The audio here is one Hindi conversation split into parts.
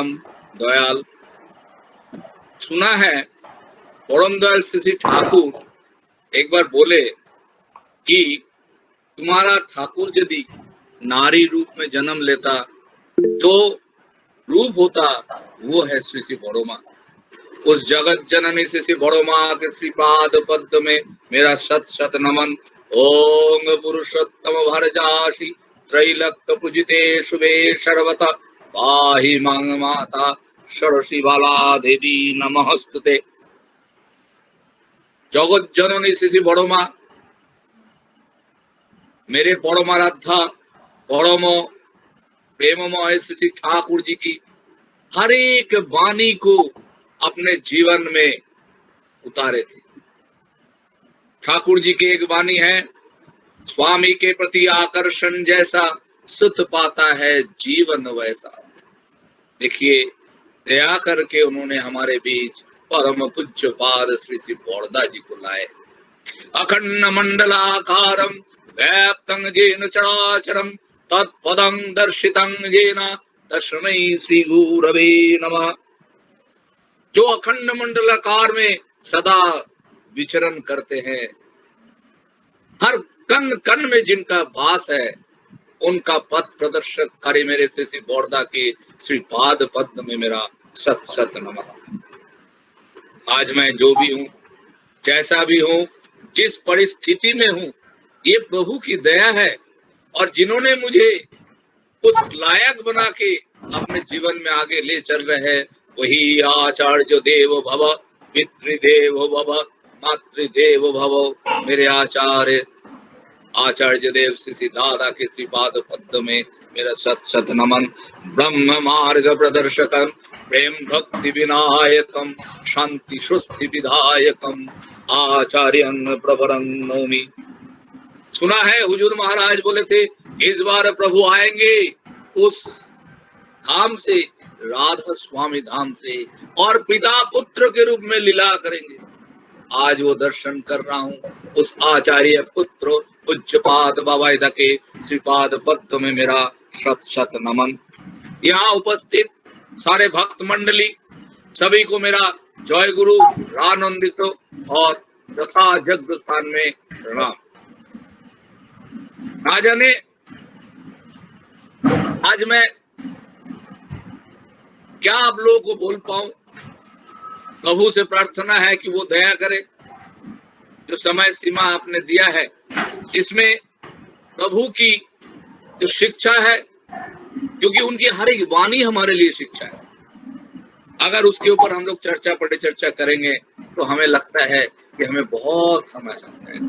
परम दयाल। सुना है परम दयाल श्री ठाकुर एक बार बोले कि तुम्हारा ठाकुर यदि नारी रूप में जन्म लेता तो रूप होता वो है श्री श्री बड़ोमा। उस जगत जननी श्री बड़ोमा के श्रीपाद पद्म में मेरा शत शत नमन। ओम पुरुषोत्तम भरजासी त्रैलक्य पूजिते शुभे सर्वत पाहि मां माता सरसी बाला देवी नमस्तुते। जगत जननी श्री बड़ोमा मेरे परमाराध्या परम प्रेममय श्री ठाकुर जी की हर एक वाणी को अपने जीवन में उतारे थे। ठाकुर जी की एक वाणी है, स्वामी के प्रति आकर्षण जैसा सुत पाता है जीवन वैसा। देखिए दया करके उन्होंने हमारे बीच परम पूज्य पाद श्री श्री बौरदा जी को लाए। अखंड मंडलाकारं व्याप्तं येन चराचरं तत्पदं दर्शितं येन तस्मै श्री गुरवे नमः। जो अखंड मंडलाकार में सदा विचरण करते हैं, हर कण कण में जिनका वास है, उनका पथ प्रदर्शक करे मेरे श्री बौरदा के श्री पाद पद्म में मेरा सत सत नमः। आज मैं जो भी हूँ, जैसा भी हूँ, जिस परिस्थिति में हूँ, ये प्रभु की दया है। और जिन्होंने मुझे उस लायक बना के अपने जीवन में आगे ले चल रहे हैं, वही आचार्य देव भव, पितृदेव भव, मातृदेव भव। मेरे आचार्य देव श्री दादा के श्रीपाद पद्म में मेरा सत सत नमन। ब्रह्म मार्ग प्रदर्शकम प्रेम भक्ति विनायकम शांति सुस्थि विधायकम आचार्यं प्रवरं नौमि। सुना है हुजूर महाराज बोले थे इस बार प्रभु आएंगे उस धाम से, राधा स्वामी धाम से, और पिता पुत्र के रूप में लीला करेंगे। आज वो दर्शन कर रहा हूँ उस आचार्य पुत्र पूज्यपाद बाबा के श्रीपाद पद्म में मेरा शत शत नमन। यहाँ उपस्थित सारे भक्त मंडली सभी को मेरा जय गुरु रानंदित और तथा जग स्थान में प्रणाम। ना जाने आज मैं क्या आप लोगों को बोल पाऊं। प्रभु से प्रार्थना है कि वो दया करे। जो समय सीमा आपने दिया है, इसमें प्रभु की जो शिक्षा है, क्योंकि उनकी हर एक वाणी हमारे लिए शिक्षा है। अगर उसके ऊपर हम लोग चर्चा करेंगे तो हमें लगता है कि हमें बहुत समय लगता है।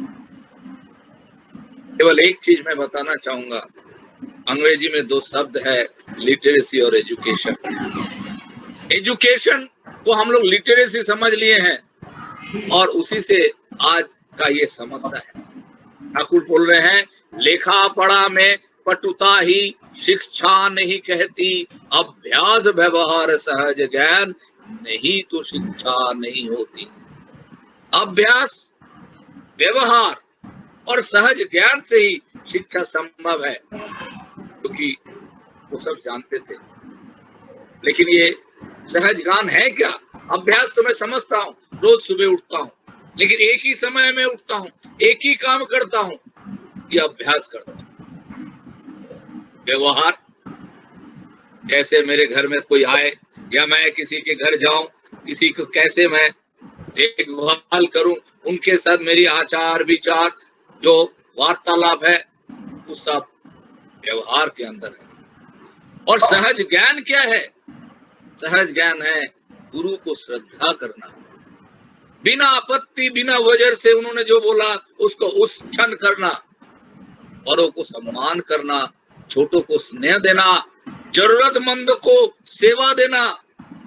केवल एक चीज मैं बताना चाहूंगा, अंग्रेजी में दो शब्द है, लिटरेसी और एजुकेशन। एजुकेशन को हम लोग लिटरेसी समझ लिए हैं और उसी से आज का ये समस्या है। ठाकुर बोल रहे हैं लेखा पढ़ा में पटुता ही शिक्षा नहीं कहती, अभ्यास व्यवहार सहज ज्ञान नहीं तो शिक्षा नहीं होती। अभ्यास व्यवहार और सहज ज्ञान से ही शिक्षा संभव है, क्योंकि वो सब जानते थे। लेकिन ये सहज ज्ञान है क्या? अभ्यास तो मैं समझता हूँ, रोज सुबह उठता हूँ, लेकिन एक ही समय में उठता हूँ, एक ही काम करता हूँ, ये अभ्यास करता हूँ। व्यवहार, कैसे मेरे घर में कोई आए या मैं किसी के घर जाऊं, किसी को कैसे मैं देखभाल करूं, उनके साथ मेरी आचार विचार जो वार्तालाप है, वो सब व्यवहार के अंदर है। और सहज ज्ञान क्या है? सहज ज्ञान है गुरु को श्रद्धा करना, बिना आपत्ति बिना वजह से उन्होंने जो बोला उसको उस क्षण करना, बड़ों को सम्मान करना, छोटों को स्नेह देना, जरूरतमंद को सेवा देना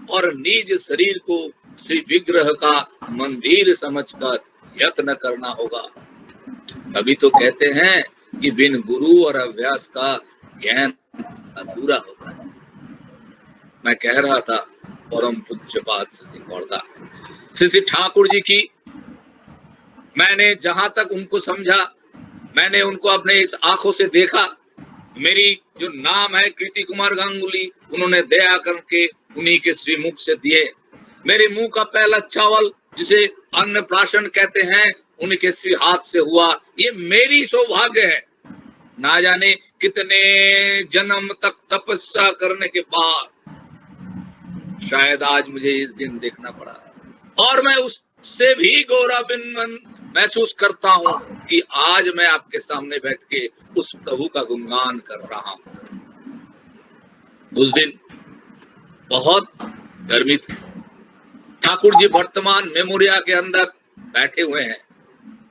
और निज शरीर को श्री विग्रह का मंदिर समझकर यत्न करना होगा। तभी तो कहते हैं कि बिन गुरु और अभ्यास का ज्ञान अधूरा होता है। मैं कह रहा था परम पूज्य पाद श्री बौरदा श्री ठाकुर जी की, मैंने जहां तक उनको समझा, मैंने उनको अपने इस आंखों से देखा। मेरी जो नाम है कृति कुमार गांगुली, उन्होंने दया करके उन्हीं के श्रीमुख से दिए। मेरे मुंह का पहला चावल जिसे अन्नप्राशन कहते हैं, उन्हीं के श्री हाथ से हुआ। ये मेरी सौभाग्य है। ना जाने कितने जन्म तक तपस्या करने के बाद शायद आज मुझे इस दिन देखना पड़ा, और मैं उससे भी गौरवान्वित महसूस करता हूं कि आज मैं आपके सामने बैठ के उस प्रभु का गुणगान कर रहा हूं। उस दिन बहुत गर्मी थी। ठाकुर जी वर्तमान मेमोरिया के अंदर बैठे हुए हैं।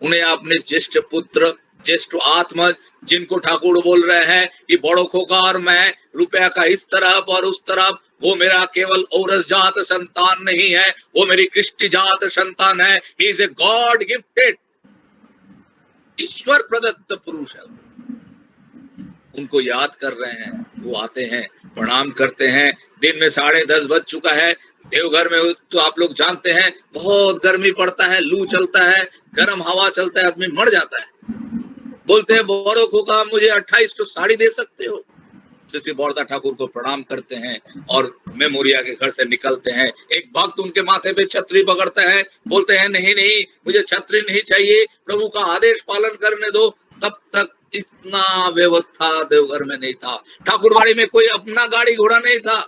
उन्हें अपने ज्येष्ठ पुत्र, ज्येष्ठ आत्मा, जिनको ठाकुर बोल रहे हैं कि बड़ो खोकार मैं, रुपया का इस तरफ और उस तरफ, वो मेरा केवल औरस जात संतान नहीं है, वो मेरी कृष्टि जात संतान है। He is a god gifted, ईश्वर प्रदत्त पुरुष है। उनको याद कर रहे हैं। वो आते हैं, प्रणाम करते हैं। दिन में 10:30 बज चुका है। देवघर में तो आप लोग जानते हैं बहुत गर्मी पड़ता है, लू चलता है, गर्म हवा चलता है, आदमी मर जाता है। बोलते हैं बड़ो खोका मुझे 28 तो साड़ी दे सकते हो। श्री बौरदा ठाकुर को प्रणाम करते हैं और मेमोरिया के घर से निकलते हैं। एक भक्त उनके माथे पे छतरी पकड़ता है, बोलते हैं नहीं नहीं मुझे छतरी नहीं चाहिए, प्रभु का आदेश पालन करने दो। तब तक इतना व्यवस्था देवघर में नहीं था। ठाकुरबाड़ी में कोई अपना गाड़ी घोड़ा नहीं था।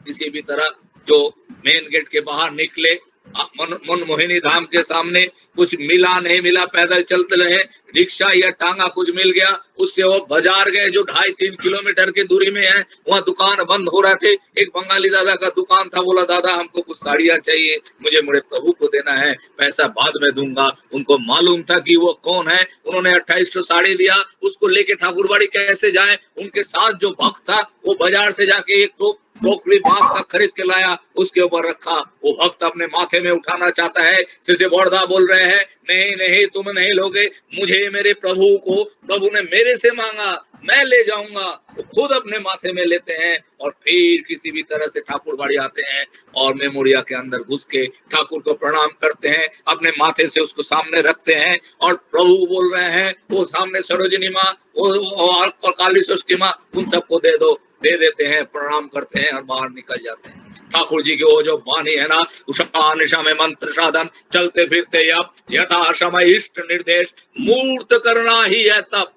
किसी भी तरह जो मेन गेट के बाहर निकले, मनमोहिनी धाम के सामने कुछ मिला नहीं मिला, पैदल चलते रहे। रिक्शा या टांगा कुछ मिल गया, उससे वो बाजार गए जो 2.5-3 किलोमीटर की दूरी में है। वहाँ दुकान बंद हो रहे थे। एक बंगाली दादा का दुकान था। बोला दादा हमको कुछ साड़ियाँ चाहिए, मुझे मेरे प्रभु को देना है, पैसा बाद में दूंगा। उनको मालूम था कि वो कौन है। उन्होंने 28 साड़ी लिया। उसको लेके ठाकुरबाड़ी कैसे जाए। उनके साथ जो भक्त था वो बाजार से जाके एक टोकरी बांस का खरीद के लाया, उसके ऊपर रखा। वो भक्त अपने माथे में उठाना चाहता है। श्री बौरदा बोल रहे हैं नहीं नहीं तुम नहीं लोगे, मुझे मेरे प्रभु को, प्रभु ने मेरे से मांगा, मैं ले जाऊंगा। वो खुद अपने माथे में लेते हैं और फिर किसी भी तरह से ठाकुरबाड़ी आते हैं और मेमोरिया के अंदर घुस के ठाकुर को प्रणाम करते हैं, अपने माथे से उसको सामने रखते हैं और प्रभु बोल रहे हैं वो सामने सरोजिनी माँ, वो काली षष्ठी माँ, उन सबको दे दो। दे देते हैं, प्रणाम करते हैं और बाहर निकल जाते हैं। ठाकुर जी की वो जो वाणी है ना, उषा निशा में मंत्र साधन, चलते फिरते यप, यथा समय इष्ट निर्देश, मूर्त करना ही है तब।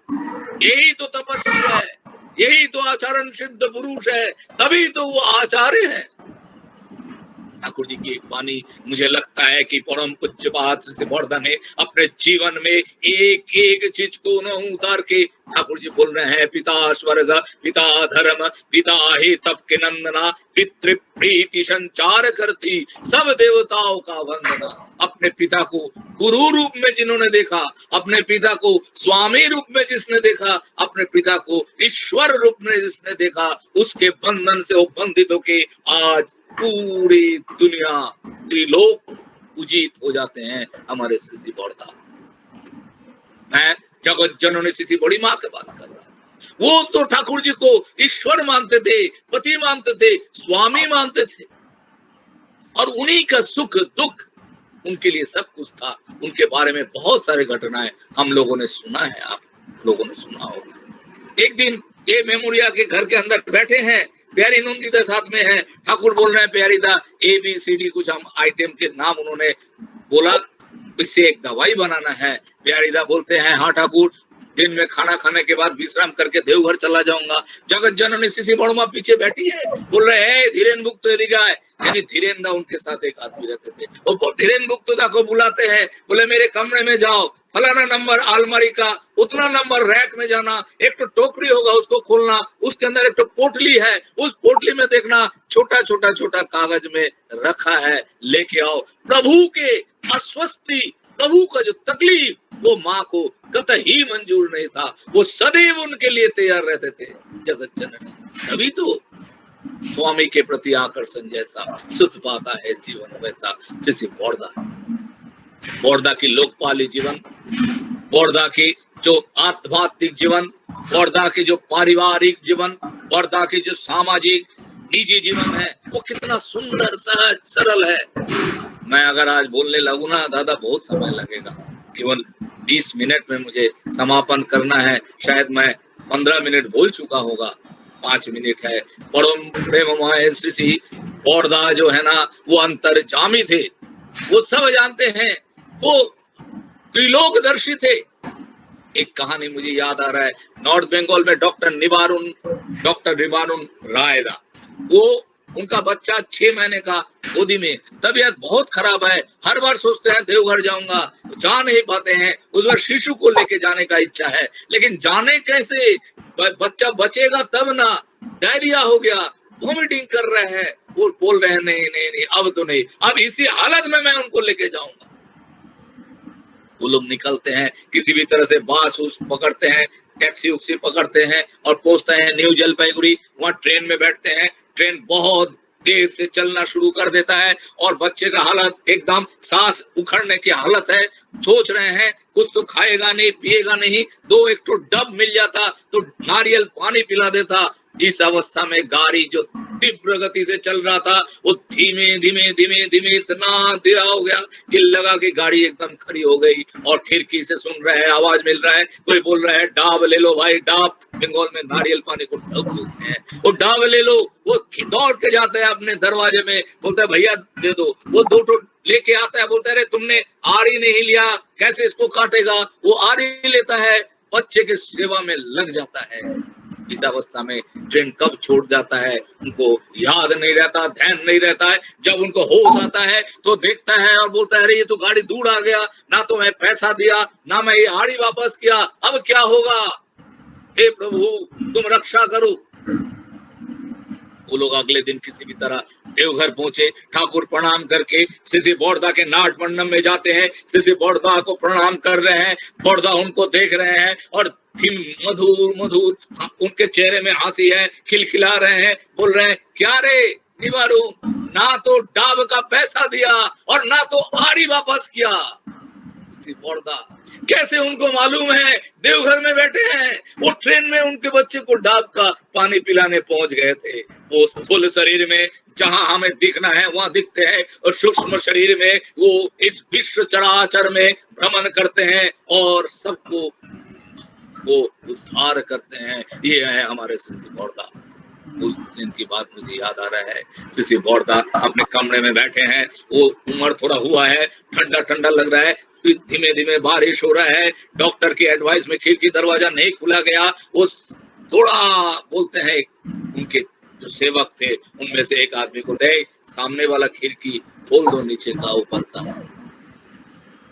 यही तो तपस्वी है, यही तो आचरण सिद्ध पुरुष है, तभी तो वो आचार्य है। ठाकुर जी की एक वाणी, मुझे लगता है कि परम पूज्य बात से बौरदा ने अपने जीवन में एक एक चीज को न उतार के ठाकुर जी बोल रहे हैं पिता स्वर्ग, पिता धर्म, पिता ही तप के नंदना, पितृ प्रीति संचार करती, सब देवताओं का वंदना। अपने पिता को गुरु रूप में जिन्होंने देखा, अपने पिता को स्वामी रूप में जिसने देखा, अपने पिता को ईश्वर रूप में जिसने देखा, उसके बंधन से वो बंधित होके आज पूरी दुनिया, त्रिलोक पूजित हो जाते हैं हमारे श्री बौरदा। मैं जगत जननी श्री बड़ी माँ की बात कर रहा था। वो तो ठाकुर जी को ईश्वर मानते थे, पति मानते थे, स्वामी मानते थे, और उन्हीं का सुख दुख उनके लिए सब कुछ था। उनके बारे में बहुत सारे घटनाएं हम लोगों ने सुना है, आप लोगों ने सुना होगा। एक दिन ये मेमोरिया के घर के अंदर बैठे हैं, प्यारी नंदिता साथ में है। ठाकुर बोल रहे हैं प्यारी दा ABCD कुछ हम आइटम के नाम उन्होंने बोला, इससे एक दवाई बनाना है। प्यारी दा बोलते हैं हाँ ठाकुर, दिन में खाना खाने के बाद विश्राम करके देवघर चला जाऊंगा। जगत जननी श्री बड़मा पीछे बैठी है, बोल रहे हैं धीरेन भुक्त गाय, यानी धीरेन दा उनके साथ एक आदमी रहते थे। वो धीरेन भुक्त दा को बुलाते हैं, बोले मेरे कमरे में जाओ, फलाना नंबर अलमारी का उतना नंबर रैक में जाना, एक तो टोकरी होगा उसको खोलना, उसके अंदर एक तो पोटली है, उस पोटली में देखना छोटा छोटा छोटा कागज में रखा है, लेके आओ। प्रभु के अस्वस्थी, प्रभु का जो तकलीफ वो माँ को कतई मंजूर नहीं था। वो सदैव उनके लिए तैयार रहते थे जगत जननी। तभी तो स्वामी के प्रति आकर्षण जैसा सुध पाता है जीवन वैसा श्री बौरदा। बौरदा की लोकपाली जीवन, बौरदा की जो आध्यात्मिक जीवन, बौरदा की जो पारिवारिक जीवन, बौरदा की जो सामाजिक निजी जीवन है, वो कितना सुंदर सहज सरल है। मैं अगर आज बोलने लगूं ना दादा बहुत समय लगेगा। केवल 20 मिनट में मुझे समापन करना है। शायद मैं 15 मिनट बोल चुका होगा, 5 मिनट है। परम प्रेममय श्री बॉर्दा जो है ना, वो अंतर्जामी थे, वो सब जानते हैं, वो त्रिलोकदर्शी थे। एक कहानी मुझे याद आ रहा है, नॉर्थ बंगाल में डॉक्टर रिबानुन रायदा, वो उनका बच्चा 6 महीने का गोदी में, तबीयत बहुत खराब है, हर बार सोचते हैं देवघर जाऊंगा, जा नहीं पाते हैं। उस बार शिशु को लेके जाने का इच्छा है, लेकिन जाने कैसे, बच्चा बचेगा तब ना। डायरिया हो गया, वॉमिटिंग कर रहे हैं, वो बोल रहे हैं नहीं नहीं नहीं, अब तो नहीं, अब इसी हालत में मैं उनको लेके जाऊंगा। वो लोग निकलते हैं, किसी भी तरह से बास उस पकड़ते हैं, टैक्सी उक्सी पकड़ते हैं और पहुंचते हैं न्यू जलपाईगुड़ी। वहां ट्रेन में बैठते हैं, ट्रेन बहुत तेज से चलना शुरू कर देता है और बच्चे का हालत एकदम सांस उखड़ने की हालत है। सोच रहे हैं कुछ तो खाएगा नहीं, पिएगा नहीं, दो एक तो डब मिल जाता तो नारियल पानी पिला देता। इस अवस्था में गाड़ी जो तीव्र गति से चल रहा था, वो धीमे धीमे धीमे धीमे इतना धीरा हो गया कि लगा कि गाड़ी एकदम खड़ी हो गई। और खिड़की से सुन रहे हैं, आवाज मिल रहा है, कोई बोल रहा है डाब ले लो भाई, डाब बंगाल में नारियल पानी को डब बोलते हैं, वो डाब ले लो। वो दौड़ के जाते हैं अपने दरवाजे में, बोलते हैं भैया दे दो। वो दो ठो लेके आता है, बोलते अरे तुमने आरी नहीं लिया, कैसे इसको काटेगा। वो आरी लेता है, बच्चे की सेवा में लग जाता है। इस अवस्था में ट्रेन कब छोड़ जाता है उनको याद नहीं रहता, ध्यान नहीं रहता है। जब उनको होश आता है तो देखता है और बोलता है अरे ये तो गाड़ी दूर आ गया, ना तो मैं पैसा दिया, ना मैं ये आड़ी वापस किया, अब क्या होगा। हे प्रभु तुम रक्षा करो। वो लोग अगले दिन किसी भी तरह देवघर पहुंचे, ठाकुर प्रणाम करके श्री बॉर्दा के नाट मंडप में जाते हैं। श्री बॉर्दा को प्रणाम कर रहे हैं, बॉर्दा उनको देख रहे हैं और मधुर मधुर उनके चेहरे में हंसी है, खिलखिला रहे हैं, बोल रहे हैं क्या रे निवारू, ना तो डाब का पैसा दिया और ना तो आड़ी वापस किया। बॉर्दा कैसे उनको मालूम है, देवघर में बैठे हैं, वो ट्रेन में उनके बच्चे को डाब का पानी पिलाने पहुंच गए थे। वो स्थूल शरीर में जहां हमें दिखना है वहां दिखते हैं, और सूक्ष्म शरीर में वो इस विश्व चराचर में भ्रमण करते हैं और सबको वो उद्धार करते हैं। ये है हमारे श्री बॉर्दा। उस दिन की बात मुझे याद आ रहा है, श्री बॉर्दा अपने कमरे में बैठे हैं, वो उम्र थोड़ा हुआ है, ठंडा ठंडा लग रहा है, धीमे धीमे बारिश हो रहा है। डॉक्टर की एडवाइस में खिड़की दरवाजा नहीं खुला गया। वो थोड़ा बोलते हैं, उनके जो सेवक थे उनमें से एक आदमी को, दे सामने वाला खिड़की खोल दो, नीचे का ऊपर का।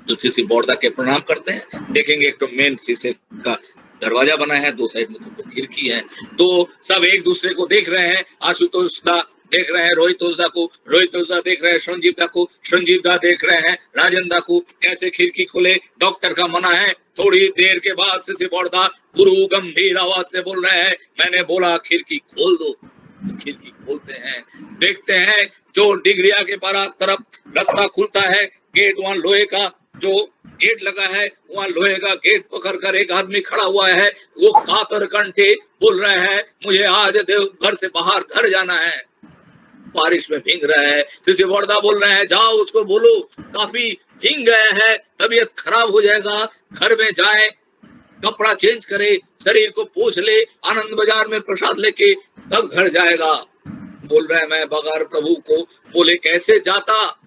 तो श्री बॉर्दा के प्रणाम करते हैं, देखेंगे एक तो मेन शीशे का दरवाजा बना है, दो साइड में तो खिड़की है। तो सब एक दूसरे को देख रहे हैं, आशुतोष दा देख रहे हैं रोहित दा को, रोहित दा देख रहे हैं संजीव दा को, संजीव दा देख रहे हैं राजन दा को, कैसे खिड़की खोले। डॉक्टर का मना है। थोड़ी देर के बाद श्री बॉर्दा गुरु गंभीर आवाज से बोल रहे हैं, मैंने बोला खिड़की खोल दो। खिड़की खोलते हैं, देखते हैं जो डिगरिया के पारा तरफ रास्ता खुलता है, गेट वहां लोहे का जो गेट लगा है, वहां लोहे का गेट पकड़ कर एक आदमी खड़ा हुआ है। वो कातर कंठे बोल रहा है, मुझे आज देवघर से बाहर घर जाना है। बारिश में भींग रहा है। श्री बॉर्दा बोल रहे हैं, जाओ उसको बोलो काफी भींग गया है, तबीयत खराब हो जाएगा, घर में जाए, कपड़ा चेंज करे, शरीर को पोंछ ले, आनंद बाजार में प्रसाद लेके तब घर जाएगा। बोल रहे हैं मैं बगैर प्रभु को बोले कैसे जाता।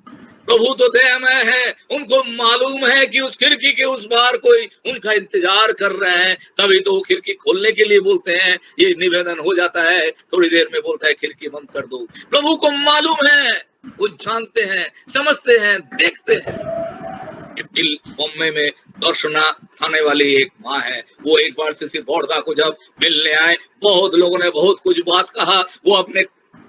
प्रभु तो दयामय है, उनको मालूम है कि उस खिड़की के उस बार कोई उनका इंतजार कर रहे हैं, तभी तो वो खिड़की खोलने के लिए बोलते हैं। ये निवेदन हो जाता है, थोड़ी देर में बोलता है खिड़की बंद कर दो। प्रभु को मालूम है, वो जानते हैं, समझते हैं, देखते हैं। बॉम्बे में दर्शना थाने वाली एक माँ है, वो एक बार से बॉर्दा को जब मिलने आए, बहुत लोगों ने बहुत कुछ बात कहा। वो अपने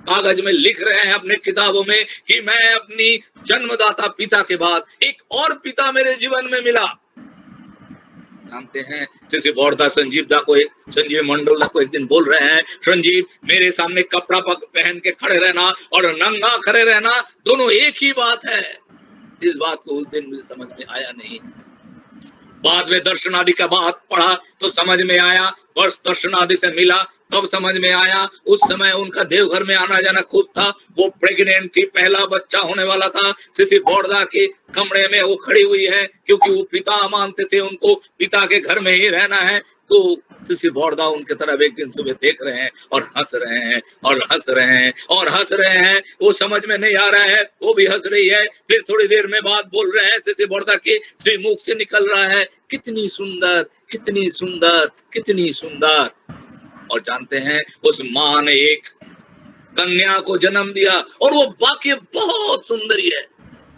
कागज में लिख रहे हैं, अपने किताबों में, कि मैं अपनी जन्मदाता पिता के बाद एक और पिता मेरे जीवन में मिला। जानते हैं श्री बॉर्दा संजीव मंडल दा को एक दिन बोल रहे हैं, संजीव मेरे सामने कपड़ा पहन के खड़े रहना और नंगा खड़े रहना दोनों एक ही बात है। इस बात को उस दिन मुझे समझ में आया नहीं। बाद में दर्शन आदि का बात पढ़ा तो समझ में आया। वर्ष दर्शन आदि से मिला कब समझ में आया, उस समय उनका देवघर में आना जाना खूब था। वो प्रेग्नेंट थी, पहला बच्चा होने वाला था। सिसी बोर्डा के कमरे में वो खड़ी हुई है, क्योंकि वो पिता मानते थे उनको, पिता के घर में ही रहना है। तो सिसी बोर्डा उनकी तरफ एक दिन सुबह देख रहे हैं और हंस रहे हैं और हंस रहे हैं और हंस रहे हैं। वो समझ में नहीं आ रहा है, वो भी हंस रही है। फिर थोड़ी देर में बात बोल रहे हैं, सिसी बोर्डा के श्री मुख से निकल रहा है, कितनी सुंदर, कितनी सुंदर, कितनी सुंदर। और जानते हैं, उस माँ ने एक कन्या को जन्म दिया और वो वाकई बहुत सुंदरी है।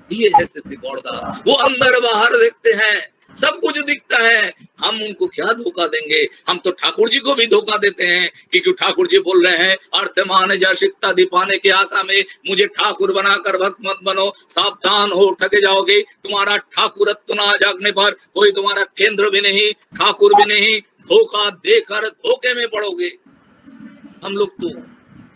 ये है सिसी बोर्डा। वो अंदर बाहर देखते हैं, सब कुछ दिखता है। हम उनको क्या धोखा देंगे? हम तो ठाकुर जी को भी धोखा देते हैं, क्योंकि ठाकुर जी बोल रहे हैं, अर्थमान जा शिक्षा दिपाने की आशा में मुझे ठाकुर बनाकर भक्त मत बनो, सावधान हो ठगे जाओगे। तुम्हारा ठाकुरत्व ना जागने पर कोई तुम्हारा केंद्र भी नहीं, ठाकुर भी नहीं, धोखा देकर धोखे में पड़ोगे। हम लोग तो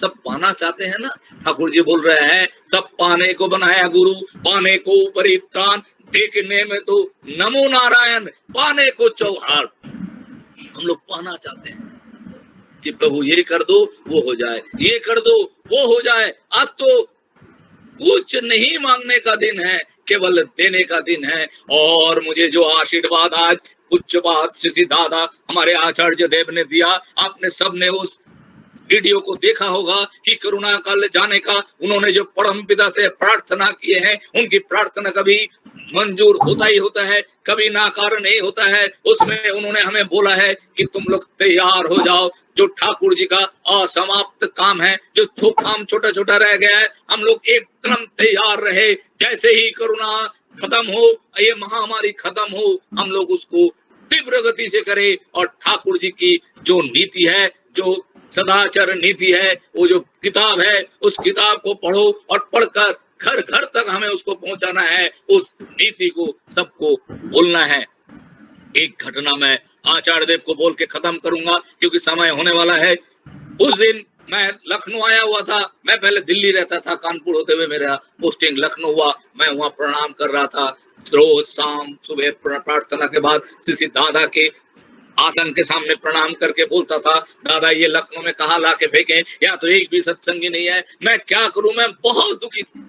सब पाना चाहते हैं ना। ठाकुर जी बोल रहे हैं, सब पाने को बनाया गुरु, पाने को परित्राण, देखने में तो नमो नारायण, पाने को चौहार। हम लोग पाना चाहते हैं कि प्रभु ये कर दो वो हो जाए, ये कर दो वो हो जाए। आज तो कुछ नहीं मांगने का दिन है, केवल देने का दिन है। और मुझे जो आशीर्वाद आज कुछ बात सिसी दादा हमारे आचार्य देव ने दिया, आपने सबने उस वीडियो को देखा होगा कि करुणा काल जाने का उन्होंने जो परम पिता से प्रार्थना किए हैं, उनकी प्रार्थना कभी मंजूर होता ही होता है, कभी नाकार नहीं होता है। उसमें उन्होंने हमें बोला है कि तुम लोग तैयार हो जाओ। जो ठाकुर जी का असमाप्त काम है, जो काम छोटा छोटा रह गया है, हम लोग एकदम तैयार रहे। जैसे ही करुणा खत्म हो, ये महामारी खत्म हो, हम लोग उसको तीव्र गति से करें। और ठाकुर जी की जो नीति है, जो सदाचार नीति है, वो जो किताब है, उस किताब को पढ़ो और पढ़कर घर घर तक हमें उसको पहुंचाना है। उस नीति को सबको बोलना है। एक घटना मैं आचार्य देव को बोल के खत्म करूंगा, क्योंकि समय होने वाला है। उस दिन मैं लखनऊ आया हुआ था। मैं पहले दिल्ली रहता था, कानपुर होते हुए मेरा पोस्टिंग लखनऊ हुआ। मैं वहां प्रणाम कर रहा था रोज शाम सुबह प्रार्थना के बाद सिसी दादा के आसन के सामने प्रणाम करके बोलता था, दादा ये लखनऊ में कहाँ ला के फेंके, या तो एक भी सत्संगी नहीं है, मैं क्या करूं? मैं बहुत दुखी थी।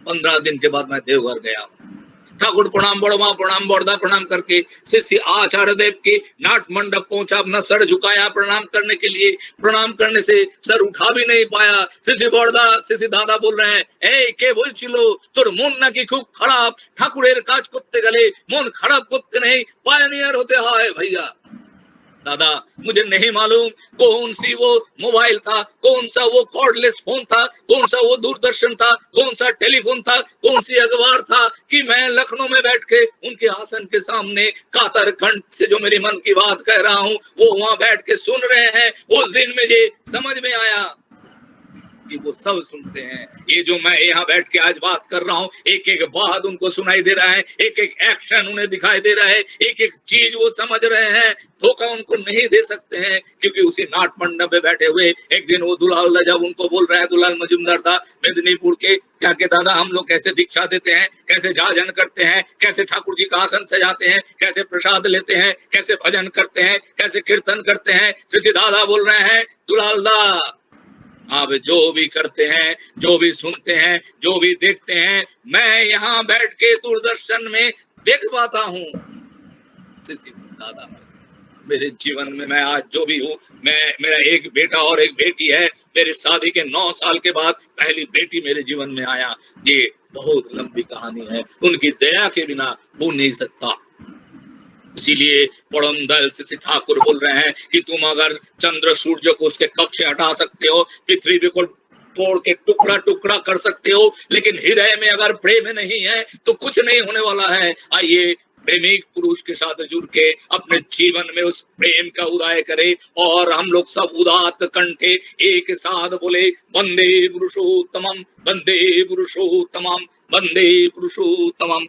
15 दिन के बाद मैं देवघर गया। ठाकुर प्रणाम बड़वा, प्रणाम बड़दा प्रणाम करके शिष्य आचार्य देव के नाट मंडप पहुंचा। अपना सर झुकाया प्रणाम करने के लिए। प्रणाम करने से सर उठा भी नहीं पाया। शिष्य बड़दा, शिष्य दादा बोल रहे हैं, ए के बोलछिलो तोर मन नाकी खूब खराब, ठाकुरेर काज करते गले मन खराब करते नहीं, पायनियर होते है भैया। दादा मुझे नहीं मालूम कौन सी वो मोबाइल था, कौन सा वो कॉर्डलेस फोन था, कौन सा वो दूरदर्शन था, कौन सा टेलीफोन था, कौन सी अखबार था कि मैं लखनऊ में बैठ के उनके आसन के सामने कातर कंठ से जो मेरी मन की बात कह रहा हूँ, वो वहां बैठ के सुन रहे हैं। उस दिन मुझे समझ में आया कि वो सब सुनते हैं। ये जो मैं यहाँ बैठ के आज बात कर रहा हूँ, एक एक बात उनको सुनाई दे रहा है, एक एक एक्शन उन्हें दिखाई दे रहा है, एक एक चीज वो समझ रहे हैं। धोखा उनको नहीं दे सकते हैं, क्योंकि उसी नाट मंडप में बैठे हुए एक दिन वो दुलाल जब उनको बोल रहा है, दुलाल मजुमदार था मेदिनीपुर के, क्या के दादा हम लोग कैसे दीक्षा देते हैं, कैसे जाजन करते हैं, कैसे ठाकुर जी का आसन सजाते हैं, कैसे प्रसाद लेते हैं, कैसे भजन करते हैं, कैसे कीर्तन करते हैं। श्री दादा बोल रहे हैं, दुलाल दा आप जो भी करते हैं, जो भी सुनते हैं, जो भी देखते हैं, मैं यहाँ बैठ के दूरदर्शन में देख पाता हूँ। दादा मेरे जीवन में मैं आज जो भी हूँ, मैं मेरा एक बेटा और एक बेटी है। मेरी शादी के 9 साल के बाद पहली बेटी मेरे जीवन में आया। ये बहुत लंबी कहानी है, उनकी दया के बिना हो नहीं सकता। इसीलिए परम दयाल श्री ठाकुर बोल रहे हैं कि तुम अगर चंद्र सूर्य को उसके कक्ष से हटा सकते हो, पृथ्वी को तोड़ के टुकड़ा टुकड़ा कर सकते हो, लेकिन हृदय में अगर प्रेम नहीं है तो कुछ नहीं होने वाला है। आइए प्रेमिक पुरुष के साथ जुड़ के अपने जीवन में उस प्रेम का उदय करे, और हम लोग सब उदात्त कंठे एक साथ बोले, वंदे पुरुषोत्तमम, वंदे पुरुषोत्तमम, वंदे पुरुषोत्तमम।